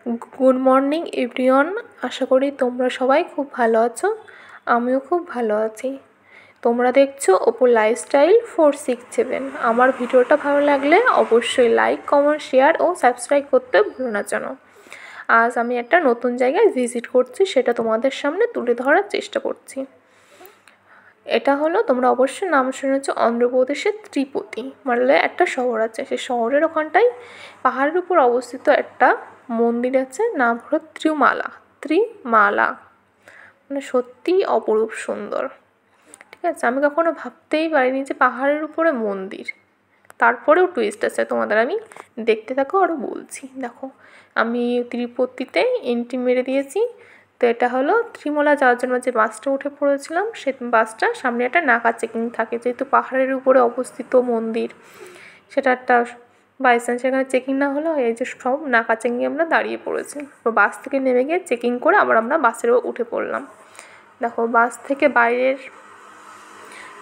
Good morning everyone. আশা করি তোমরা সবাই খুব ভালো আছো। আমিও খুব ভালো আছি। তোমরা দেখছো অপু লাইফস্টাইল 467। আমার ভিডিওটা ভালো লাগলে অবশ্যই লাইক, কমেন্ট, শেয়ার ও সাবস্ক্রাইব করতে ভুলো না যেন। আজ আমি একটা নতুন জায়গায় ভিজিট করছি, সেটা তোমাদের সামনে তুলে ধরার চেষ্টা করছি। এটা হলো, তোমরা অবশ্যই নাম শুনেছ, অন্ধ্রপ্রদেশের ত্রিপতি মানে একটা শহর আছে। সেই শহরের ওখানটায় পাহাড়ের উপর অবস্থিত একটা মন্দির আছে, নাম হলো ত্রিমালা। মানে সত্যিই অপরূপ সুন্দর। ঠিক আছে, আমি কখনো ভাবতেই পারিনি যে পাহাড়ের উপরে মন্দির। তারপরেও টুইস্ট আছে, তোমাদের আমি দেখতে থাকো আরও বলছি। দেখো, আমি তিরুপতিতে এন্ট্রি মেরে দিয়েছি। তো এটা হলো ত্রিমালা যাওয়ার জন্য যে বাসটা উঠে পড়েছিলাম, সে বাসটা সামনে একটা নাকা চেকিং থাকে, যেহেতু পাহাড়ের উপরে অবস্থিত মন্দির, সেটা একটা বাই চান্স সেখানে চেকিং না হলেও এই যে সব নাকা চেকিংয়ে আমরা দাঁড়িয়ে পড়েছি। তো বাস থেকে নেমে গিয়ে চেকিং করে আবার আমরা বাসেরও উঠে পড়লাম। দেখো, বাস থেকে বাইরের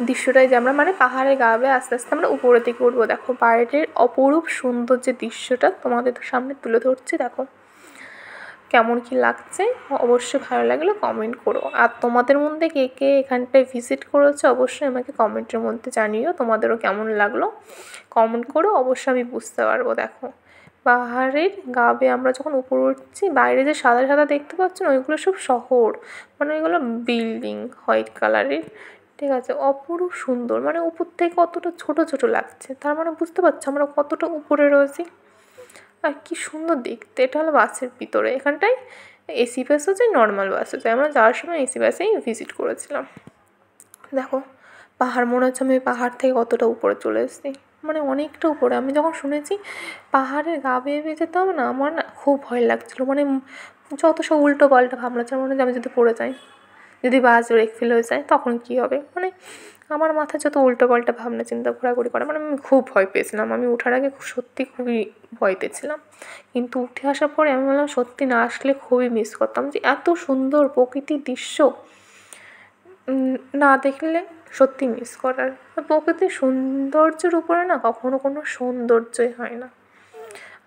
দৃশ্যটাই যে আমরা মানে পাহাড়ে গা বেয়ে আস্তে আস্তে আমরা উপরের দিকে উঠবো। দেখো, বাইরের অপরূপ সুন্দর যে দৃশ্যটা তোমাদের সামনে তুলে ধরছি। দেখো কেমন কি লাগছে, অবশ্যই ভালো লাগলে কমেন্ট করো। আর তোমাদের মধ্যে কে কে এখানটায় ভিজিট করেছো অবশ্যই আমাকে কমেন্টের মধ্যে জানিও তোমাদেরও কেমন লাগলো। কমেন্ট করো, অবশ্যই আমি বুঝতে পারবো। দেখো, পাহাড়ের গা বেয়ে আমরা যখন উপরে উঠছি, বাইরে যে সাদা সাদা দেখতে পাচ্ছেন ওইগুলো সব শহর, মানে ওইগুলো বিল্ডিং হোয়াইট কালারের। ঠিক আছে, অপরূপ সুন্দর, মানে উপর থেকে কতটা ছোট ছোট লাগছে, তার মানে বুঝতে পারছো আমরা কতটা উপরে রয়েছি। আর কি সুন্দর দেখতে। এটা হলো বাসের ভিতরে, এখানটায় এসি বাস আছে, নর্মাল বাস আছে। আমরা যাওয়ার সময় এসি বাসেই ভিজিট করেছিলাম। দেখো, পাহাড় মনে হচ্ছে আমি পাহাড় থেকে কতটা উপরে চলে এসেছি, মানে অনেকটা উপরে। আমি যখন শুনেছি পাহাড়ের গা বেয়ে বেয়ে যেতে হবে না, আমার না খুব ভয় লাগছিলো। মানে যত সব উল্টো পাল্টা ভাবনা ছিল, মনে হয় আমি যদি পড়ে যাই, যদি বাস ব্রেক ফেল হয়ে যায় তখন কী হবে। মানে আমার মাথায় যত উল্টো পাল্টা ভাবনা চিন্তা ঘোরাঘুরি করে, মানে আমি খুব ভয় পেয়েছিলাম। আমি ওঠার আগে সত্যি খুবই ভয় পেয়েছিলাম, কিন্তু উঠে আসার পরে আমি বললাম সত্যি না আসলে খুবই মিস করতাম যে এত সুন্দর প্রকৃতির দৃশ্য না দেখলে সত্যি মিস করার। প্রকৃতির সৌন্দর্যের উপরে না কখনো কোনো সৌন্দর্যই হয় না।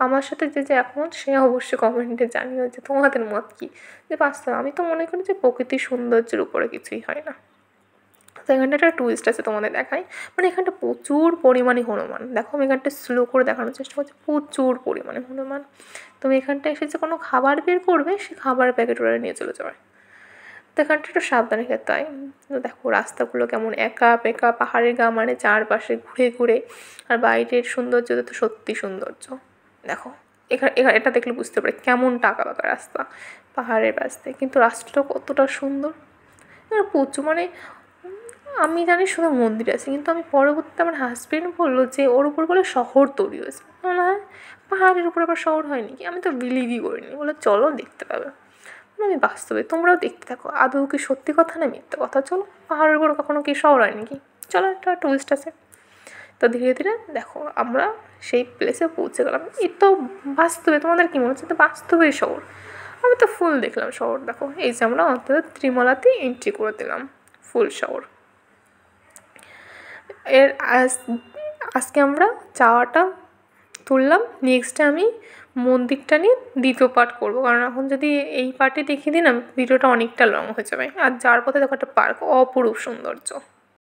আমার সাথে যে যে একমত সে অবশ্যই কমেন্টে জানিও যে তোমাদের মত কী। যে বাস্তবে আমি তো মনে করি যে প্রকৃতির সৌন্দর্যের উপরে কিছুই হয় না। তো এখানটা একটা টুইস্ট আছে, তোমাদের দেখাই। মানে এখানটা প্রচুর পরিমাণে হনুমান। দেখো, আমি এখানটা স্লো করে দেখানোর চেষ্টা করছি, প্রচুর পরিমাণে হনুমান। তুমি এখানটা এসে যে কোনো খাবার বের করবে, সে খাবারের প্যাকেট ওরা নিয়ে চলে যাবে। তো এখানটা একটু সাবধানে খেতে হয়। তো দেখো রাস্তাগুলো কেমন একা বেঁকা, পাহাড়ের গা মানে চারপাশে ঘুরে ঘুরে। আর বাইরের সৌন্দর্য তো সত্যি সৌন্দর্য। দেখো, এখানে এটা দেখলে বুঝতে পারে কেমন টাকা বাঁকা রাস্তা পাহাড়ের পাশ থেকে, কিন্তু রাস্তাটা কতটা সুন্দর। প্রচুর, মানে আমি জানি শুধু মন্দির আছে, কিন্তু আমি পরবর্তীতে আমার হাজবেন্ড বললো যে ওর উপর বলে শহর তৈরি হয়েছে। বলে হ্যাঁ, পাহাড়ের উপর আবার শহর হয় নাকি, আমি তো বিলিভই করিনি। বলে চলো দেখতে পাবে। আমি বাস্তবে তোমরাও দেখতে থাকো আদৌ কি সত্যি কথা না মিথ্যে কথা। চলো, পাহাড়ের উপর কখনো কি শহর হয় নাকি, চলো, একটা টুরিস্ট আছে। তো ধীরে ধীরে দেখো আমরা সেই প্লেসে পৌঁছে গেলাম। এই তো বাস্তবে, তোমাদের কী মনে হচ্ছে তো বাস্তবেই শহর? আমি তো ফুল দেখলাম শহর। দেখো, এই যে আমরা অন্তত ত্রিমালাতেই এন্ট্রি করে দিলাম, ফুল শহর। এর আজকে আমরা চাওয়াটা তুললাম, নেক্সটে আমি মন্দিরটা নিয়ে দ্বিতীয় পার্ট করবো, কারণ এখন যদি এই পার্টে দেখিয়ে দিই না ভিডিওটা অনেকটা লং হয়ে যাবে। আর যার পথে দেখো একটা পার্ক, অপরূপ সৌন্দর্য।